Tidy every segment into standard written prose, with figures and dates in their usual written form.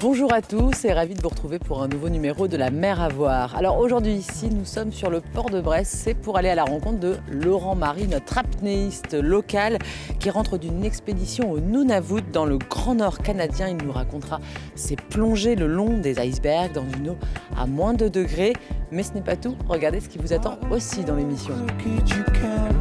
Bonjour à tous et ravi de vous retrouver pour un nouveau numéro de la mer à voir. Alors aujourd'hui ici, nous sommes sur le port de Brest, c'est pour aller à la rencontre de Laurent Marie, notre apnéiste local qui rentre d'une expédition au Nunavut dans le Grand Nord canadien. Il nous racontera ses plongées le long des icebergs dans une eau à moins de degrés. Mais ce n'est pas tout, regardez ce qui vous attend aussi dans l'émission.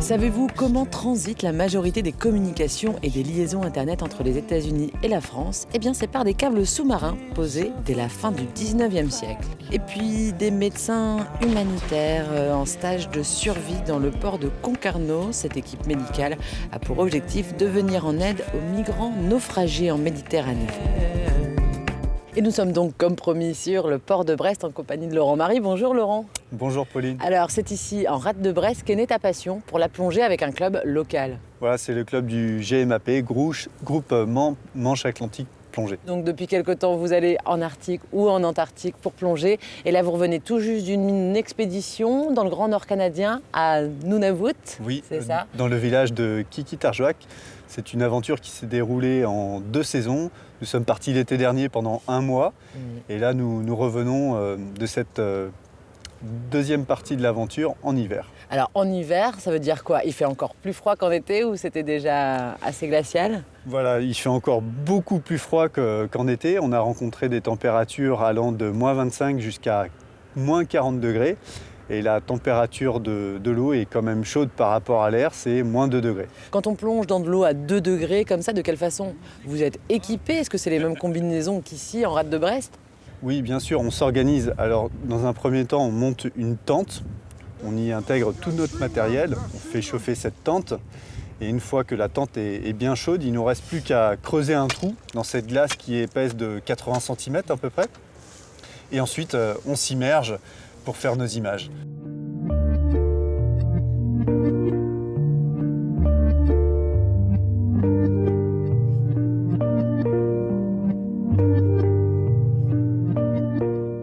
Savez-vous comment transite la majorité des communications et des liaisons internet entre les États-Unis et la France ? Eh bien c'est par des câbles sous-marins posés dès la fin du 19e siècle. Et puis des médecins humanitaires en stage de survie dans le port de Concarneau. Cette équipe médicale a pour objectif de venir en aide aux migrants naufragés en Méditerranée. Et nous sommes donc, comme promis, sur le port de Brest en compagnie de Laurent Marie. Bonjour Laurent. Bonjour Pauline. Alors c'est ici, en rade de Brest, qu'est née ta passion pour la plongée avec un club local. Voilà, c'est le club du GMAP, groupe Manche Atlantique Plongée. Donc depuis quelque temps, vous allez en Arctique ou en Antarctique pour plonger. Et là, vous revenez tout juste d'une expédition dans le Grand Nord canadien à Nunavut. Oui, c'est ça. Dans le village de Qikiqtarjuaq. C'est une aventure qui s'est déroulée en 2 saisons. Nous sommes partis l'été dernier pendant 1 mois. Et là, nous revenons de cette deuxième partie de l'aventure en hiver. Alors en hiver, ça veut dire quoi ? Il fait encore plus froid qu'en été ou c'était déjà assez glacial ? Voilà, il fait encore beaucoup plus froid qu'en été. On a rencontré des températures allant de moins 25 jusqu'à moins 40 degrés. Et la température de l'eau est quand même chaude par rapport à l'air, c'est moins 2 degrés. Quand on plonge dans de l'eau à 2 degrés comme ça, de quelle façon vous êtes équipé ? Est-ce que c'est les mêmes combinaisons qu'ici en rade de Brest ? Oui, bien sûr, on s'organise. Alors, dans un premier temps, on monte une tente. On y intègre tout notre matériel. On fait chauffer cette tente. Et une fois que la tente est bien chaude, il ne nous reste plus qu'à creuser un trou dans cette glace qui est épaisse de 80 cm à peu près. Et ensuite, on s'immerge pour faire nos images.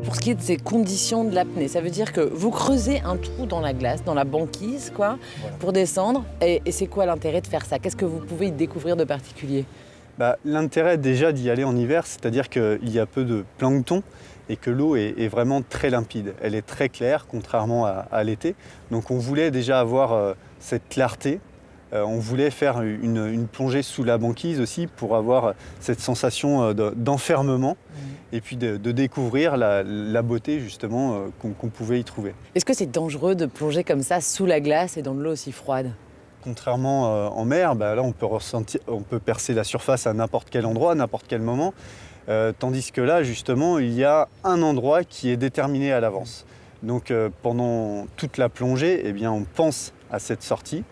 Pour ce qui est de ces conditions de l'apnée, ça veut dire que vous creusez un trou dans la glace, dans la banquise, quoi, voilà, pour descendre. Et c'est quoi l'intérêt de faire ça ? Qu'est-ce que vous pouvez y découvrir de particulier ? L'intérêt déjà d'y aller en hiver, c'est-à-dire qu'il y a peu de plancton et que l'eau est vraiment très limpide. Elle est très claire, contrairement à l'été. Donc on voulait déjà avoir cette clarté. On voulait faire une plongée sous la banquise aussi pour avoir cette sensation d'enfermement et puis de découvrir la beauté justement qu'on pouvait y trouver. Est-ce que c'est dangereux de plonger comme ça sous la glace et dans de l'eau aussi froide ? Contrairement en mer, là on peut percer la surface à n'importe quel endroit, à n'importe quel moment. Tandis que là, justement, il y a un endroit qui est déterminé à l'avance. Donc pendant toute la plongée, on pense à cette sortie.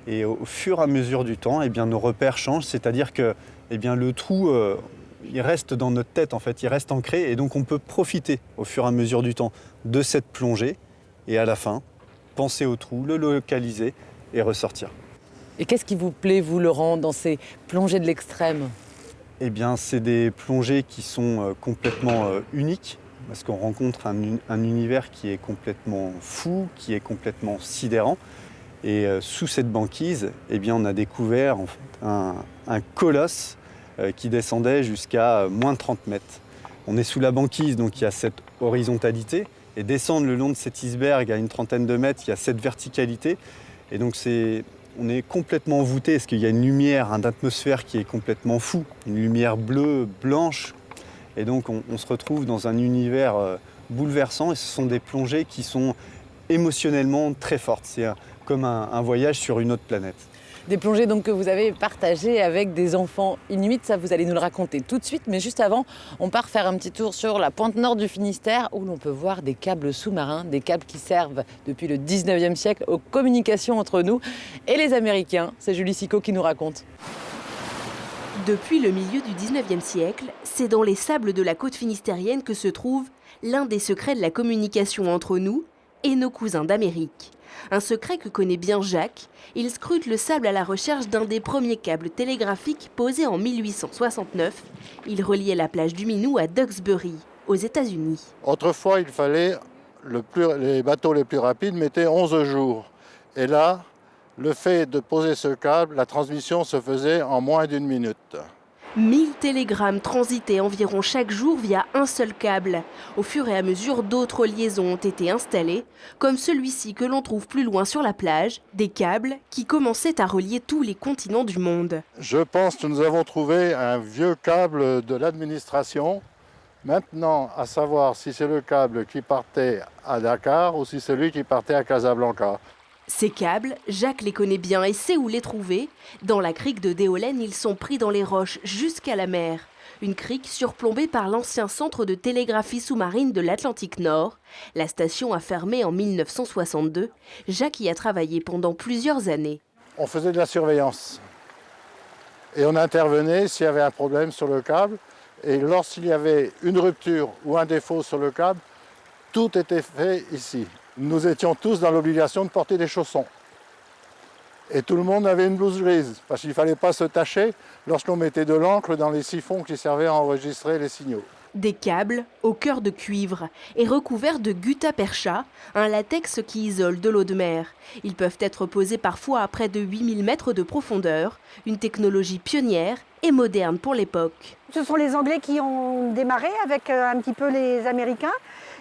Et au fur et à mesure du temps, nos repères changent. C'est-à-dire que le trou, il reste dans notre tête, en fait, il reste ancré. Et donc on peut profiter au fur et à mesure du temps de cette plongée. Et à la fin, penser au trou, le localiser et ressortir. Et qu'est-ce qui vous plaît, vous, Laurent, dans ces plongées de l'extrême ? C'est des plongées qui sont complètement uniques, parce qu'on rencontre un univers qui est complètement fou, qui est complètement sidérant. Et sous cette banquise, on a découvert un colosse qui descendait jusqu'à moins 30 mètres. On est sous la banquise, donc il y a cette horizontalité. Et descendre le long de cet iceberg à une trentaine de mètres, il y a cette verticalité. Et donc on est complètement envoûté parce qu'il y a une lumière, une atmosphère qui est complètement fou, une lumière bleue, blanche. Et donc on se retrouve dans un univers bouleversant et ce sont des plongées qui sont émotionnellement très fortes. C'est comme un voyage sur une autre planète. Des plongées donc que vous avez partagées avec des enfants inuits, ça vous allez nous le raconter tout de suite. Mais juste avant, on part faire un petit tour sur la pointe nord du Finistère où l'on peut voir des câbles sous-marins, des câbles qui servent depuis le 19e siècle aux communications entre nous et les Américains. C'est Julie Sicot qui nous raconte. Depuis le milieu du 19e siècle, c'est dans les sables de la côte finistérienne que se trouve l'un des secrets de la communication entre nous et nos cousins d'Amérique. Un secret que connaît bien Jacques, il scrute le sable à la recherche d'un des premiers câbles télégraphiques posés en 1869. Il reliait la plage du Minou à Duxbury, aux États-Unis. Autrefois, il fallait, les bateaux les plus rapides mettaient 11 jours. Et là, le fait de poser ce câble, la transmission se faisait en moins d'1 minute. 1000 télégrammes transitaient environ chaque jour via un seul câble. Au fur et à mesure, d'autres liaisons ont été installées, comme celui-ci que l'on trouve plus loin sur la plage, des câbles qui commençaient à relier tous les continents du monde. Je pense que nous avons trouvé un vieux câble de l'administration. Maintenant, à savoir si c'est le câble qui partait à Dakar ou si c'est celui qui partait à Casablanca. Ces câbles, Jacques les connaît bien et sait où les trouver. Dans la crique de Déolène, ils sont pris dans les roches jusqu'à la mer. Une crique surplombée par l'ancien centre de télégraphie sous-marine de l'Atlantique Nord. La station a fermé en 1962. Jacques y a travaillé pendant plusieurs années. On faisait de la surveillance et on intervenait s'il y avait un problème sur le câble. Et lorsqu'il y avait une rupture ou un défaut sur le câble, tout était fait ici. Nous étions tous dans l'obligation de porter des chaussons. Et tout le monde avait une blouse grise, parce qu'il ne fallait pas se tacher lorsqu'on mettait de l'encre dans les siphons qui servaient à enregistrer les signaux. Des câbles au cœur de cuivre et recouverts de gutta-percha, un latex qui isole de l'eau de mer. Ils peuvent être posés parfois à près de 8000 mètres de profondeur, une technologie pionnière et moderne pour l'époque. Ce sont les Anglais qui ont démarré avec un petit peu les Américains.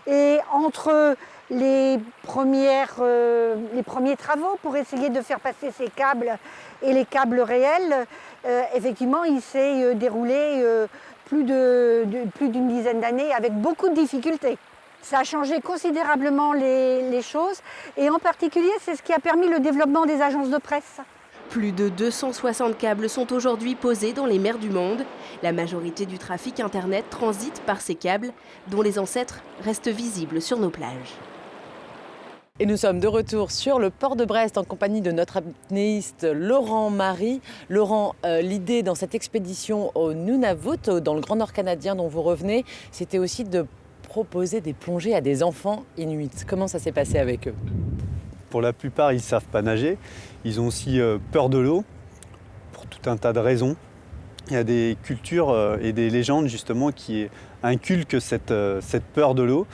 Et entre les premiers travaux pour essayer de faire passer ces câbles et les câbles réels, effectivement, il s'est déroulé plus d'une dizaine d'années avec beaucoup de difficultés. Ça a changé considérablement les choses et en particulier, c'est ce qui a permis le développement des agences de presse. Plus de 260 câbles sont aujourd'hui posés dans les mers du monde. La majorité du trafic Internet transite par ces câbles, dont les ancêtres restent visibles sur nos plages. Et nous sommes de retour sur le port de Brest en compagnie de notre apnéiste Laurent Marie. Laurent, l'idée dans cette expédition au Nunavut, dans le Grand Nord canadien dont vous revenez, c'était aussi de proposer des plongées à des enfants inuits. Comment ça s'est passé avec eux ? Pour la plupart, ils ne savent pas nager. Ils ont aussi peur de l'eau, pour tout un tas de raisons. Il y a des cultures et des légendes justement qui inculquent cette peur de l'eau.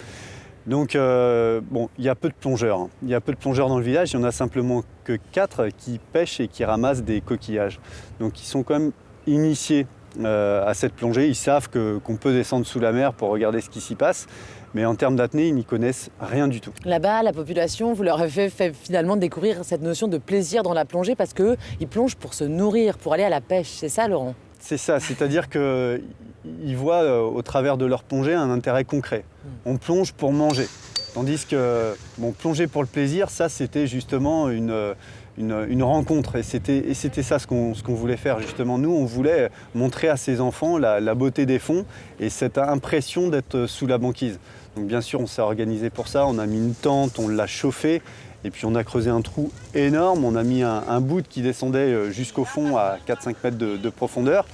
Donc il y a peu de plongeurs. Il y a peu de plongeurs dans le village. Il n'y en a simplement que 4 qui pêchent et qui ramassent des coquillages. Donc ils sont quand même initiés à cette plongée. Ils savent qu'on peut descendre sous la mer pour regarder ce qui s'y passe. Mais en termes d'apnée, ils n'y connaissent rien du tout. Là-bas, la population, vous leur avez fait finalement découvrir cette notion de plaisir dans la plongée parce qu'ils plongent pour se nourrir, pour aller à la pêche. C'est ça, Laurent ? C'est ça, c'est-à-dire qu'ils voient au travers de leur plongée un intérêt concret. On plonge pour manger. Tandis que plonger pour le plaisir, ça c'était justement une rencontre. Et c'était ça ce qu'on voulait faire justement. Nous, on voulait montrer à ces enfants la beauté des fonds et cette impression d'être sous la banquise. Donc bien sûr, on s'est organisé pour ça. On a mis une tente, on l'a chauffée. Et puis on a creusé un trou énorme. On a mis un bout qui descendait jusqu'au fond à 4-5 mètres de profondeur.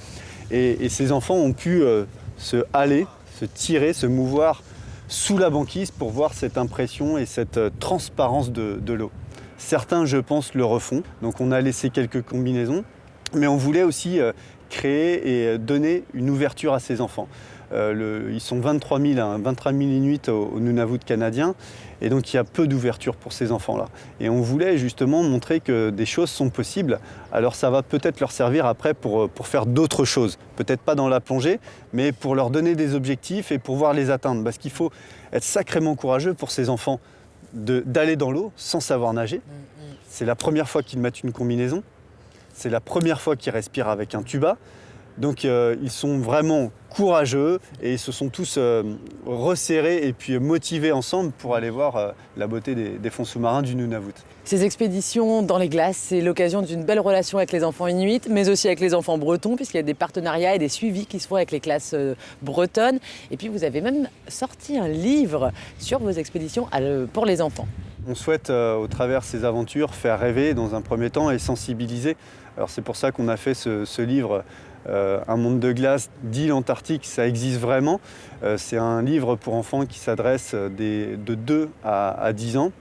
Et ces enfants ont pu se haler, se tirer, se mouvoir sous la banquise pour voir cette impression et cette transparence de l'eau. Certains, je pense, le refont. Donc on a laissé quelques combinaisons. Mais on voulait aussi créer et donner une ouverture à ces enfants. Ils sont 23 000 Inuits au Nunavut canadien. Et donc il y a peu d'ouverture pour ces enfants-là. Et on voulait justement montrer que des choses sont possibles. Alors ça va peut-être leur servir après pour faire d'autres choses. Peut-être pas dans la plongée, mais pour leur donner des objectifs et pouvoir les atteindre. Parce qu'il faut être sacrément courageux pour ces enfants d'aller dans l'eau sans savoir nager. C'est la première fois qu'ils mettent une combinaison. C'est la première fois qu'ils respirent avec un tuba. Donc ils sont vraiment courageux et ils se sont tous resserrés et puis motivés ensemble pour aller voir la beauté des fonds sous-marins du Nunavut. Ces expéditions dans les glaces, c'est l'occasion d'une belle relation avec les enfants inuits, mais aussi avec les enfants bretons, puisqu'il y a des partenariats et des suivis qui se font avec les classes bretonnes. Et puis vous avez même sorti un livre sur vos expéditions pour les enfants. On souhaite, au travers de ces aventures, faire rêver dans un premier temps et sensibiliser. Alors c'est pour ça qu'on a fait ce livre. Un monde de glace d'île Antarctique, ça existe vraiment. C'est un livre pour enfants qui s'adresse de 2 à 10 ans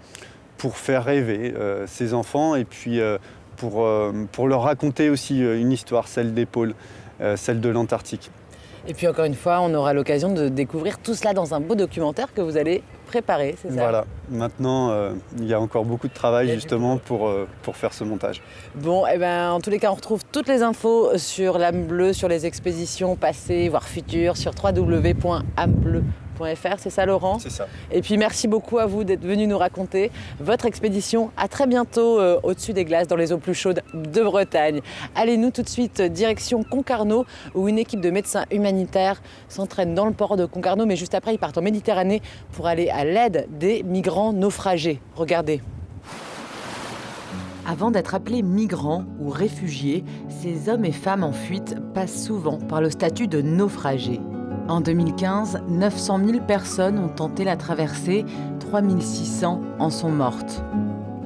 pour faire rêver ces enfants et puis pour leur raconter aussi une histoire, celle des pôles, celle de l'Antarctique. Et puis encore une fois, on aura l'occasion de découvrir tout cela dans un beau documentaire que vous allez préparer, c'est ça? Voilà, maintenant il y a encore beaucoup de travail justement pour faire ce montage. Bon, et ben, en tous les cas, on retrouve toutes les infos sur l'âme bleue, sur les expéditions passées, voire futures, sur www.amebleu.fr, c'est ça Laurent? C'est ça. Et puis merci beaucoup à vous d'être venu nous raconter votre expédition. À très bientôt au-dessus des glaces, dans les eaux plus chaudes de Bretagne. Allez, nous tout de suite, direction Concarneau, où une équipe de médecins humanitaires s'entraîne dans le port de Concarneau, mais juste après, ils partent en Méditerranée pour aller à l'aide des migrants naufragés. Regardez. Avant d'être appelés migrants ou réfugiés, ces hommes et femmes en fuite passent souvent par le statut de naufragés. En 2015, 900 000 personnes ont tenté la traversée, 3 600 en sont mortes.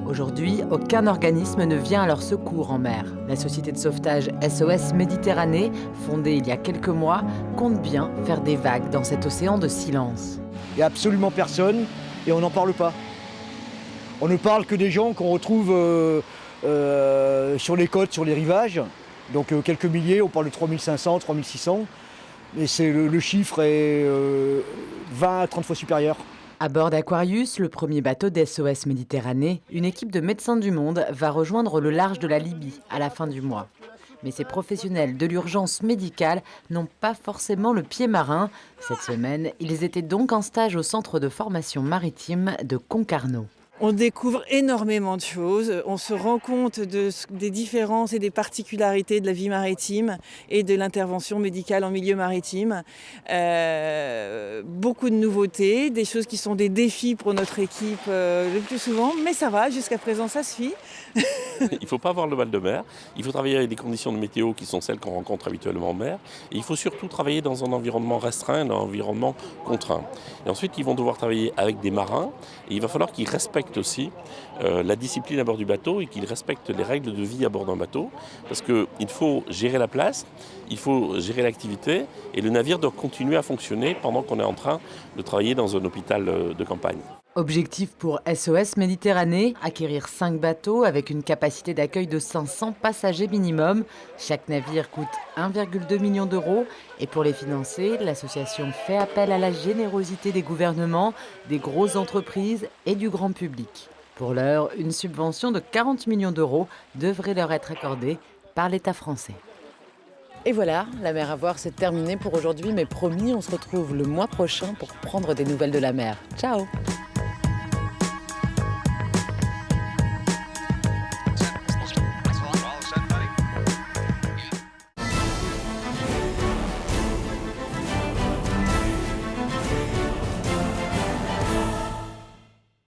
Aujourd'hui, aucun organisme ne vient à leur secours en mer. La société de sauvetage SOS Méditerranée, fondée il y a quelques mois, compte bien faire des vagues dans cet océan de silence. Il n'y a absolument personne et on n'en parle pas. On ne parle que des gens qu'on retrouve sur les côtes, sur les rivages. Donc quelques milliers, on parle de 3500, 3600. Mais le chiffre est 20 à 30 fois supérieur. À bord d'Aquarius, le premier bateau d'SOS Méditerranée, une équipe de médecins du monde va rejoindre le large de la Libye à la fin du mois. Mais ces professionnels de l'urgence médicale n'ont pas forcément le pied marin. Cette semaine, ils étaient donc en stage au centre de formation maritime de Concarneau. On découvre énormément de choses, on se rend compte des différences et des particularités de la vie maritime et de l'intervention médicale en milieu maritime. Beaucoup de nouveautés, des choses qui sont des défis pour notre équipe le plus souvent, mais ça va, jusqu'à présent ça se fit. Il ne faut pas avoir le mal de mer, il faut travailler avec des conditions de météo qui sont celles qu'on rencontre habituellement en mer, et il faut surtout travailler dans un environnement restreint, dans un environnement contraint. Et ensuite, ils vont devoir travailler avec des marins, et il va falloir qu'ils respectent aussi la discipline à bord du bateau et qu'ils respectent les règles de vie à bord d'un bateau, parce qu'il faut gérer la place, il faut gérer l'activité, et le navire doit continuer à fonctionner pendant qu'on est en train de travailler dans un hôpital de campagne. Objectif pour SOS Méditerranée, acquérir 5 bateaux avec une capacité d'accueil de 500 passagers minimum. Chaque navire coûte 1,2 million d'euros. Et pour les financer, l'association fait appel à la générosité des gouvernements, des grosses entreprises et du grand public. Pour l'heure, une subvention de 40 millions d'euros devrait leur être accordée par l'État français. Et voilà, la mer à voir, c'est terminé pour aujourd'hui, mais promis, on se retrouve le mois prochain pour prendre des nouvelles de la mer. Ciao!